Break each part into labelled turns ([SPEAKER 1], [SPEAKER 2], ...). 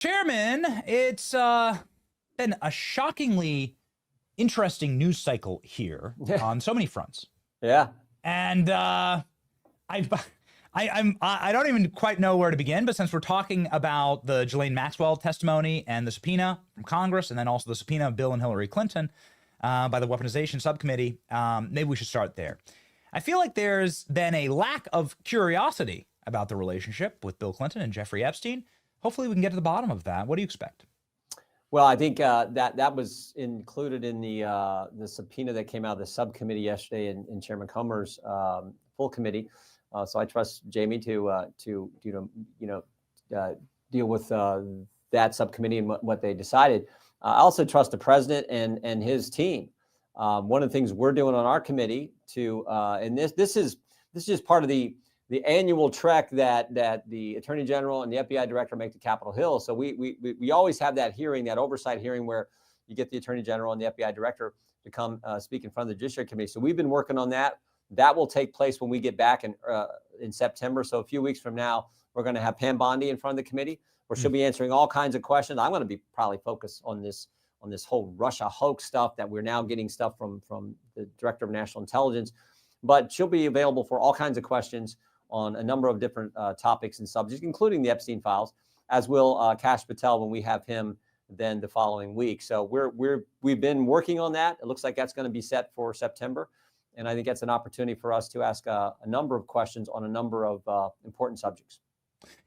[SPEAKER 1] Chairman, it's been a shockingly interesting news cycle here
[SPEAKER 2] Yeah.
[SPEAKER 1] on so many fronts.
[SPEAKER 2] Yeah.
[SPEAKER 1] And I've I don't even quite know where to begin, but since we're talking about the Ghislaine Maxwell testimony and the subpoena from Congress, and then also the subpoena of Bill and Hillary Clinton by the weaponization subcommittee, maybe we should start there. I feel like there's been a lack of curiosity about the relationship with Bill Clinton and Jeffrey Epstein. Hopefully we can get to the bottom of that. What do you expect?
[SPEAKER 2] Well, I think that was included in the subpoena that came out of the subcommittee yesterday in Chairman Comer's full committee. So I trust Jamie to deal with that subcommittee and what they decided. I also trust the president and his team. One of the things we're doing on our committee and this is just part of the annual trek that the Attorney General and the FBI Director make to Capitol Hill. So we always have that hearing, that oversight hearing, where you get the Attorney General and the FBI Director to come speak in front of the Judiciary Committee. So we've been working on that. That will take place when we get back in September. So a few weeks from now, we're going to have Pam Bondi in front of the committee, where she'll be answering all kinds of questions. I'm going to be probably focused on this whole Russia hoax stuff that we're now getting stuff from the Director of National Intelligence. But she'll be available for all kinds of questions on a number of different topics and subjects, including the Epstein files, as will Kash Patel when we have him then the following week. So we've been working on that. It looks like that's going to be set for September, and I think that's an opportunity for us to ask a number of questions on a number of important subjects.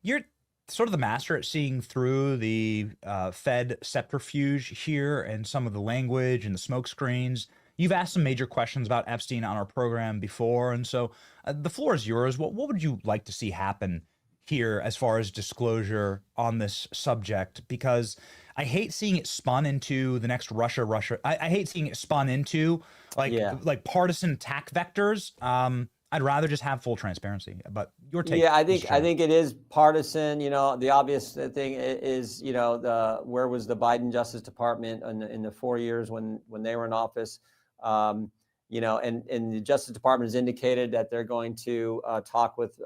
[SPEAKER 1] You're sort of the master at seeing through the Fed subterfuge here and some of the language and the smoke screens. You've asked some major questions about Epstein on our program before, and so the floor is yours. What would you like to see happen here as far as disclosure on this subject? Because I hate seeing it spun into the next Russia. I hate seeing it spun into like partisan attack vectors. I'd rather just have full transparency. But your take?
[SPEAKER 2] Yeah, I think it is partisan. The obvious thing is, where was the Biden Justice Department in the 4 years when they were in office? And the Justice Department has indicated that they're going to talk with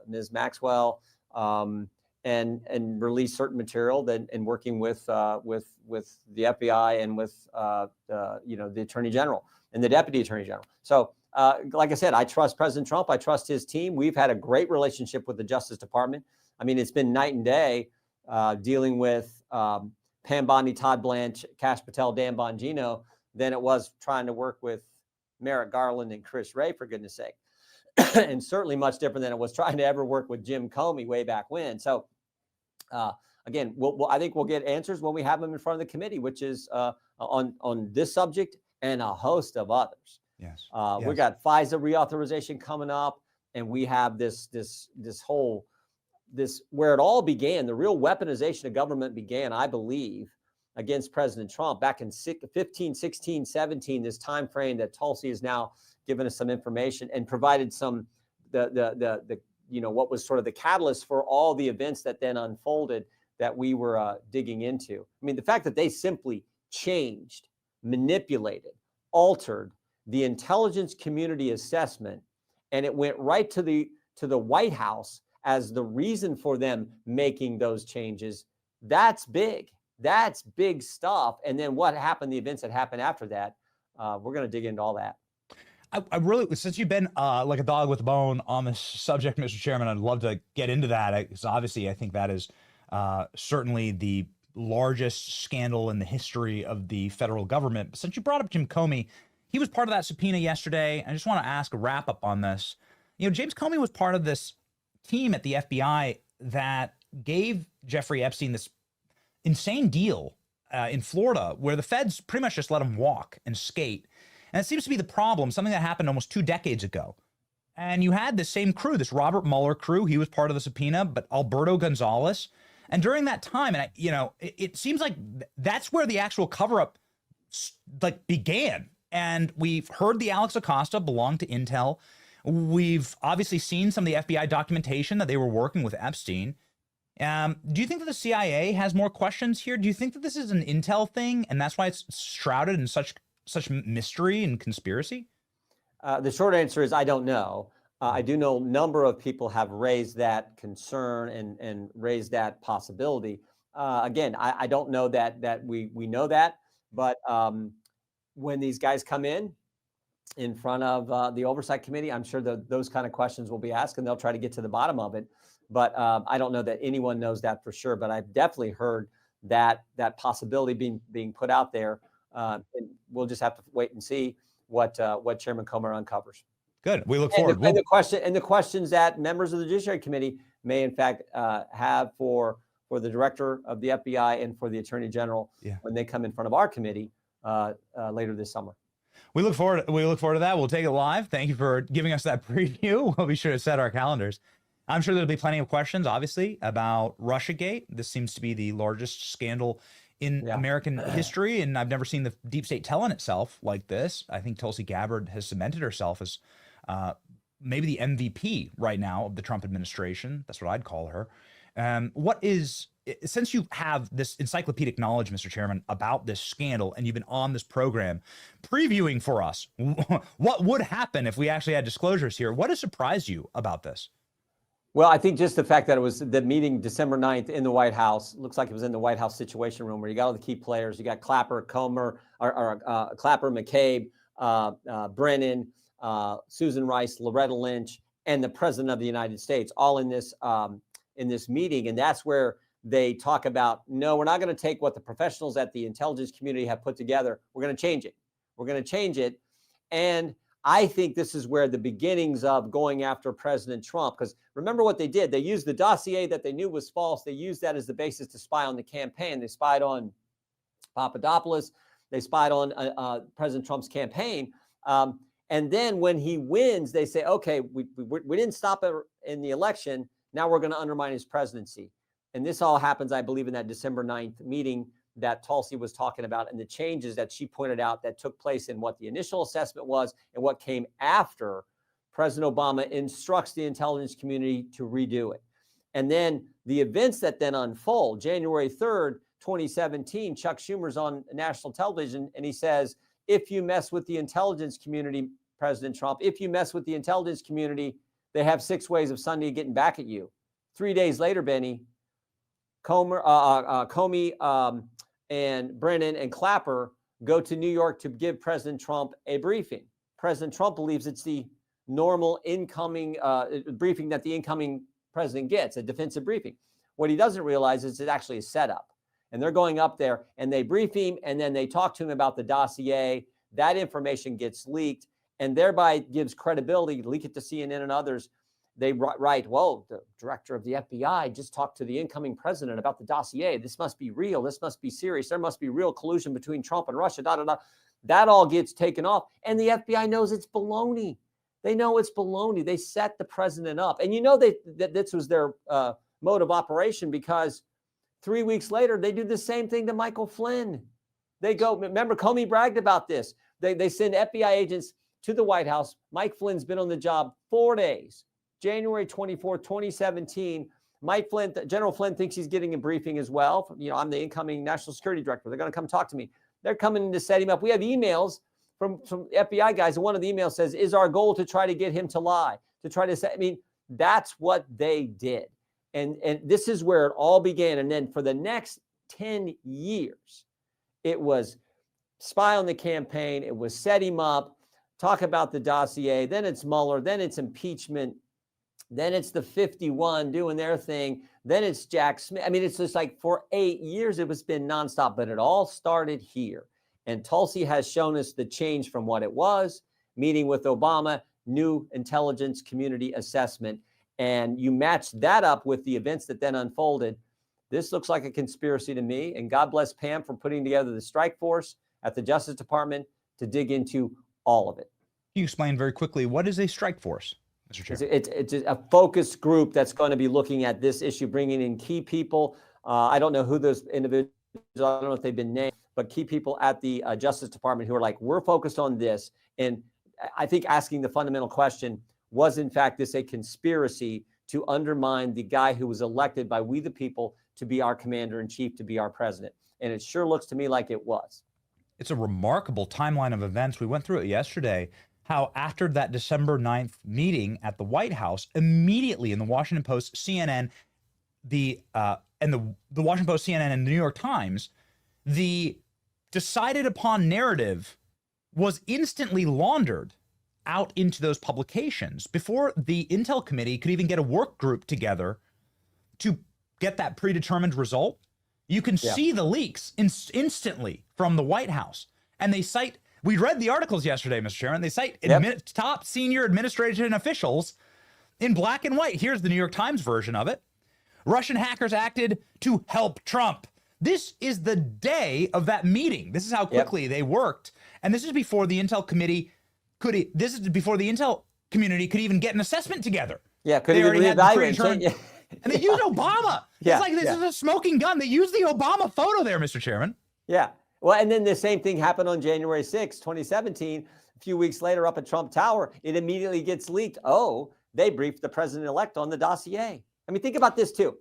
[SPEAKER 2] Ms. Maxwell and release certain material and working with the FBI and with the Attorney General and the Deputy Attorney General. So like I said, I trust President Trump. I trust his team. We've had a great relationship with the Justice Department. I mean, it's been night and day dealing with Pam Bondi, Todd Blanche, Kash Patel, Dan Bongino than it was trying to work with Merrick Garland and Chris Wray, for goodness sake. And certainly much different than it was trying to ever work with Jim Comey way back when. So again, I think we'll get answers when we have them in front of the committee, which is on this subject and a host of others.
[SPEAKER 1] Yes.
[SPEAKER 2] We got FISA reauthorization coming up, and we have this where it all began. The real weaponization of government began, I believe, against President Trump back in 15, 16, 17, this time frame that Tulsi has now given us some information and provided some what was sort of the catalyst for all the events that then unfolded that we were digging into. I mean, the fact that they simply changed, manipulated, altered the intelligence community assessment, and it went right to the White House as the reason for them making those changes. That's big. That's big stuff. And then what happened, the events that happened after that, we're going to dig into all that.
[SPEAKER 1] I really, since you've been like a dog with a bone on this subject, Mr. Chairman, I'd love to get into that. Because obviously, I think that is certainly the largest scandal in the history of the federal government. But since you brought up Jim Comey, he was part of that subpoena yesterday. I just want to ask a wrap up on this. James Comey was part of this team at the FBI that gave Jeffrey Epstein this insane deal in Florida, where the feds pretty much just let him walk and skate. And it seems to be the problem, something that happened almost 2 decades ago. And you had this same crew, this Robert Mueller crew. He was part of the subpoena, but Alberto Gonzalez. And during that time, and it seems like that's where the actual cover-up began. And we've heard the Alex Acosta belonged to Intel. We've obviously seen some of the FBI documentation that they were working with Epstein. Do you think that the CIA has more questions here? Do you think that this is an Intel thing, and that's why it's shrouded in such mystery and conspiracy?
[SPEAKER 2] The short answer is I don't know. I do know a number of people have raised that concern and raised that possibility. Again, I don't know that we know that, but when these guys come in front of the oversight committee, I'm sure that those kind of questions will be asked, and they'll try to get to the bottom of it. But I don't know that anyone knows that for sure. But I've definitely heard that possibility being put out there, and we'll just have to wait and see what Chairman Comer uncovers.
[SPEAKER 1] Good. We look forward.
[SPEAKER 2] And the questions that members of the Judiciary Committee may, in fact, have for the director of the FBI and for the Attorney General when they come in front of our committee later this summer.
[SPEAKER 1] We look forward to that. We'll take it live. Thank you for giving us that preview. We'll be sure to set our calendars. I'm sure there'll be plenty of questions, obviously, about Russiagate. This seems to be the largest scandal in American history, and I've never seen the deep state tell on itself like this. I think Tulsi Gabbard has cemented herself as maybe the MVP right now of the Trump administration. That's what I'd call her. Since you have this encyclopedic knowledge, Mr. Chairman, about this scandal, and you've been on this program previewing for us what would happen if we actually had disclosures here, what has surprised you about this?
[SPEAKER 2] Well, I think just the fact that it was the meeting December 9th in the White House, looks like it was in the White House Situation Room, where you got all the key players. You got Clapper, Comer, Clapper, McCabe, Brennan, Susan Rice, Loretta Lynch, and the President of the United States, all in this meeting. And that's where they talk about, no, we're not going to take what the professionals at the intelligence community have put together. We're going to change it. We're going to change it. And I think this is where the beginnings of going after President Trump, because remember what they did. They used the dossier that they knew was false. They used that as the basis to spy on the campaign. They spied on Papadopoulos. They spied on President Trump's campaign. And then when he wins, they say, okay, we didn't stop it in the election. Now we're going to undermine his presidency. And this all happens, I believe, in that December 9th meeting that Tulsi was talking about, and the changes that she pointed out that took place in what the initial assessment was and what came after President Obama instructs the intelligence community to redo it. And then the events that then unfold, January 3rd, 2017, Chuck Schumer's on national television, and he says, if you mess with the intelligence community, President Trump, if you mess with the intelligence community, they have 6 ways of Sunday getting back at you. 3 days later, Benny, Comey, and Brennan and Clapper go to New York to give President Trump a briefing. President Trump believes it's the normal incoming briefing that the incoming president gets, a defensive briefing. What he doesn't realize is it's actually a setup. And they're going up there and they brief him, and then they talk to him about the dossier. That information gets leaked and thereby gives credibility, leak it to CNN and others. They write, well, the director of the FBI just talked to the incoming president about the dossier. This must be real. This must be serious. There must be real collusion between Trump and Russia. That all gets taken off. And the FBI knows it's baloney. They know it's baloney. They set the president up. And you know that this was their mode of operation, because 3 weeks later, they do the same thing to Michael Flynn. They go, remember, Comey bragged about this. They send FBI agents to the White House. Mike Flynn's been on the job 4 days. January 24th, 2017, General Flynn thinks he's getting a briefing as well. You know, I'm the incoming national security director. They're going to come talk to me. They're coming to set him up. We have emails from FBI guys, and one of the emails says, is our goal to try to get him to lie, to try to say, I mean, that's what they did. And this is where it all began. And then for the next 10 years, it was spy on the campaign. It was set him up, talk about the dossier. Then it's Mueller. Then it's impeachment. Then it's the 51 doing their thing. Then it's Jack Smith. I mean, it's just like for 8 years, it was been nonstop, but it all started here. And Tulsi has shown us the change from what it was, meeting with Obama, new intelligence community assessment. And you match that up with the events that then unfolded. This looks like a conspiracy to me. And God bless Pam for putting together the strike force at the Justice Department to dig into all of it.
[SPEAKER 1] You explain very quickly, what is a strike force, Mr. Chairman?
[SPEAKER 2] It's a focus group that's going to be looking at this issue, bringing in key people. I don't know who those individuals are. I don't know if they've been named, but key people at the Justice Department who are like, we're focused on this. And I think asking the fundamental question, was in fact this a conspiracy to undermine the guy who was elected by we the people to be our commander in chief, to be our president? And it sure looks to me like it was.
[SPEAKER 1] It's a remarkable timeline of events. We went through it yesterday, how after that December 9th meeting at the White House, immediately in the Washington Post, CNN, the and the Washington Post, CNN, and the New York Times, the decided upon narrative was instantly laundered out into those publications before the Intel committee could even get a work group together to get that predetermined result. You can see the leaks instantly from the White House. And they cite, we read the articles yesterday, Mr. Chairman, they cite top senior administration officials in black and white. Here's the New York Times version of it. Russian hackers acted to help Trump. This is the day of that meeting. This is how quickly they worked. And this is before the Intel committee before the Intel community could even get an assessment together.
[SPEAKER 2] Yeah, could even reevaluate.
[SPEAKER 1] And they used Obama. It's like this is a smoking gun. They used the Obama photo there, Mr. Chairman.
[SPEAKER 2] Yeah. Well, and then the same thing happened on January 6, 2017. A few weeks later up at Trump Tower, it immediately gets leaked. Oh, they briefed the president-elect on the dossier. I mean, think about this too.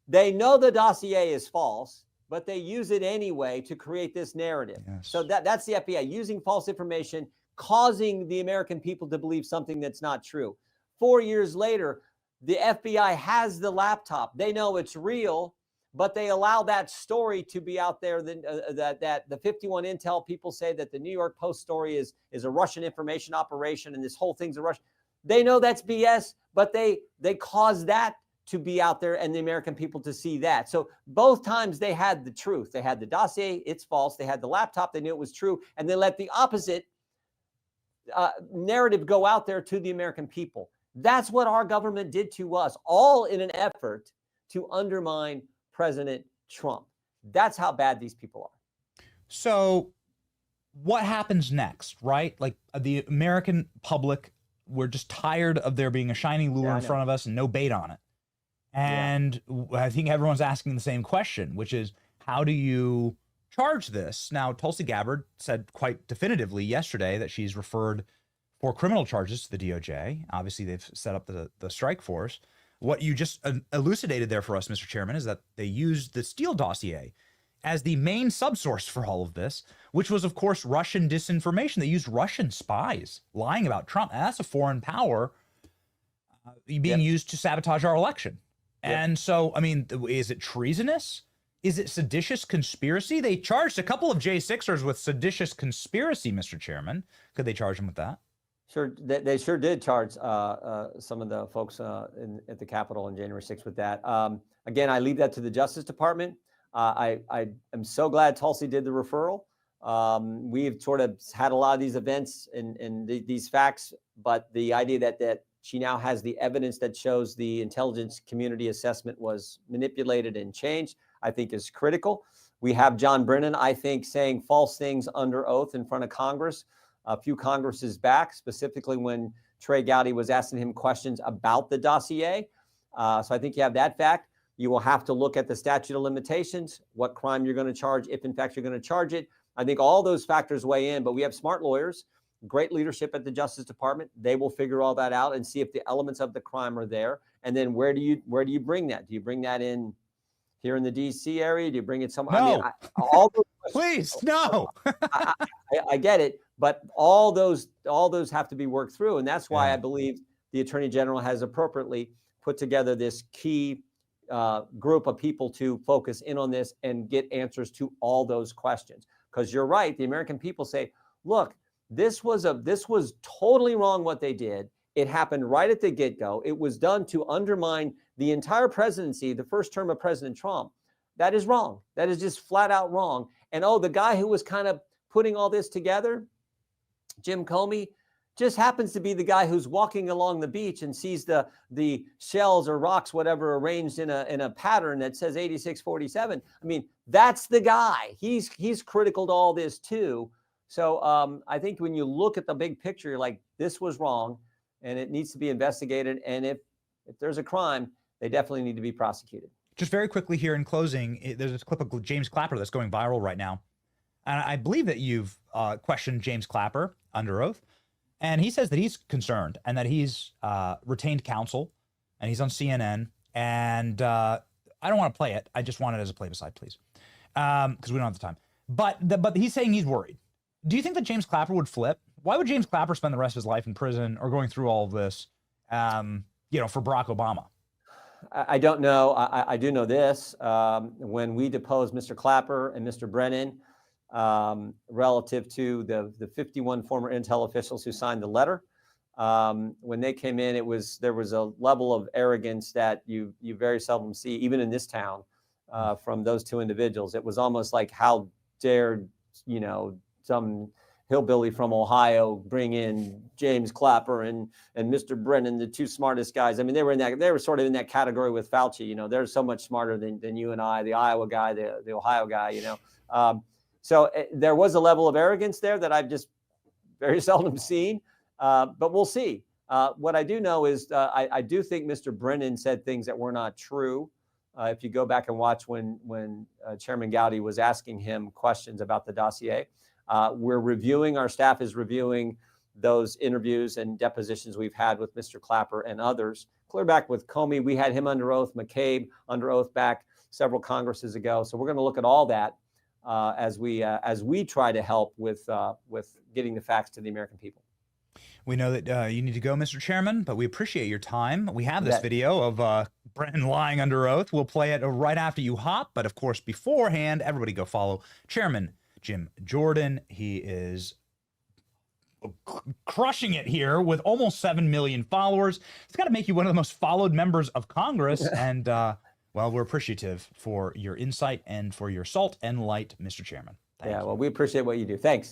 [SPEAKER 2] They know the dossier is false, but they use it anyway to create this narrative.
[SPEAKER 1] Yes.
[SPEAKER 2] So that's the FBI using false information, causing the American people to believe something that's not true. 4 years later, the FBI has the laptop. They know it's real, but they allow that story to be out there. That the 51 Intel people say that the New York Post story is a Russian information operation and this whole thing's a Russian. They know that's BS, but they cause that to be out there and the American people to see that. So both times they had the truth. They had the dossier, it's false. They had the laptop, they knew it was true, and they let the opposite narrative go out there to the American people. That's what our government did to us, all in an effort to undermine President Trump. That's how bad these people are.
[SPEAKER 1] So what happens next, right? Like the American public, we're just tired of there being a shiny lure in front of us and no bait on it. And I think everyone's asking the same question, which is, how do you charge this? Now, Tulsi Gabbard said quite definitively yesterday that she's referred for criminal charges to the DOJ. Obviously, they've set up the strike force. What you just elucidated there for us, Mr. Chairman, is that they used the Steele dossier as the main subsource for all of this, which was, of course, Russian disinformation. They used Russian spies lying about Trump. And that's a foreign power being used to sabotage our election. And so, I mean, is it treasonous? Is it seditious conspiracy? They charged a couple of J6ers with seditious conspiracy, Mr. Chairman. Could they charge them with that?
[SPEAKER 2] Sure, they sure did charge some of the folks at the Capitol on January 6th with that. Again, I leave that to the Justice Department. I am so glad Tulsi did the referral. We've sort of had a lot of these events and these facts, but the idea that she now has the evidence that shows the intelligence community assessment was manipulated and changed, I think is critical. We have John Brennan, I think, saying false things under oath in front of Congress a few Congresses back, specifically when Trey Gowdy was asking him questions about the dossier. So I think you have that fact. You will have to look at the statute of limitations, what crime you're going to charge, if in fact you're going to charge it. I think all those factors weigh in, but we have smart lawyers, great leadership at the Justice Department. They will figure all that out and see if the elements of the crime are there. And then where do you bring that? Do you bring that in here in the DC area? Do you bring it somewhere?
[SPEAKER 1] No.
[SPEAKER 2] I mean, all those
[SPEAKER 1] Please, no.
[SPEAKER 2] I get it, but all those have to be worked through. And that's why I believe the Attorney General has appropriately put together this key group of people to focus in on this and get answers to all those questions. Because you're right, the American people say, look, this was totally wrong what they did. It happened right at the get-go. It was done to undermine the entire presidency, the first term of President Trump. That is wrong. That is just flat out wrong. And the guy who was kind of putting all this together, Jim Comey, just happens to be the guy who's walking along the beach and sees the shells or rocks, whatever, arranged in a pattern that says 8647. I mean, that's the guy. He's critical to all this too. So I think when you look at the big picture, you're like, this was wrong and it needs to be investigated. And if there's a crime, they definitely need to be prosecuted.
[SPEAKER 1] Just very quickly here in closing, there's a clip of James Clapper that's going viral right now. And I believe that you've questioned James Clapper under oath. And he says that he's concerned and that he's retained counsel and he's on CNN. And I don't want to play it. I just want it as a play beside, please, because we don't have the time. But he's saying he's worried. Do you think that James Clapper would flip? Why would James Clapper spend the rest of his life in prison or going through all of this, for Barack Obama?
[SPEAKER 2] I don't know. I do know this. When we deposed Mr. Clapper and Mr. Brennan, relative to the 51 former intel officials who signed the letter, when they came in, there was a level of arrogance that you very seldom see, even in this town, from those two individuals. It was almost like, how dared some hillbilly from Ohio bring in James Clapper and Mr. Brennan, the two smartest guys. I mean, they were sort of in that category with Fauci. They're so much smarter than you and I, the Iowa guy, the Ohio guy. So there was a level of arrogance there that I've just very seldom seen. But we'll see. What I do know is I do think Mr. Brennan said things that were not true. If you go back and watch when Chairman Gowdy was asking him questions about the dossier, our staff is reviewing those interviews and depositions we've had with Mr. Clapper and others. Clear back with Comey, we had him under oath, McCabe under oath back several Congresses ago. So we're going to look at all that as we try to help with getting the facts to the American people.
[SPEAKER 1] We know that you need to go, Mr. Chairman, but we appreciate your time. We have this video of Brennan lying under oath. We'll play it right after you hop. But of course, beforehand, everybody go follow Chairman Jim Jordan. He is crushing it here with almost 7 million followers. It's got to make you one of the most followed members of Congress. And, well, we're appreciative for your insight and for your salt and light, Mr. Chairman. Thank you.
[SPEAKER 2] Well, we appreciate what you do. Thanks.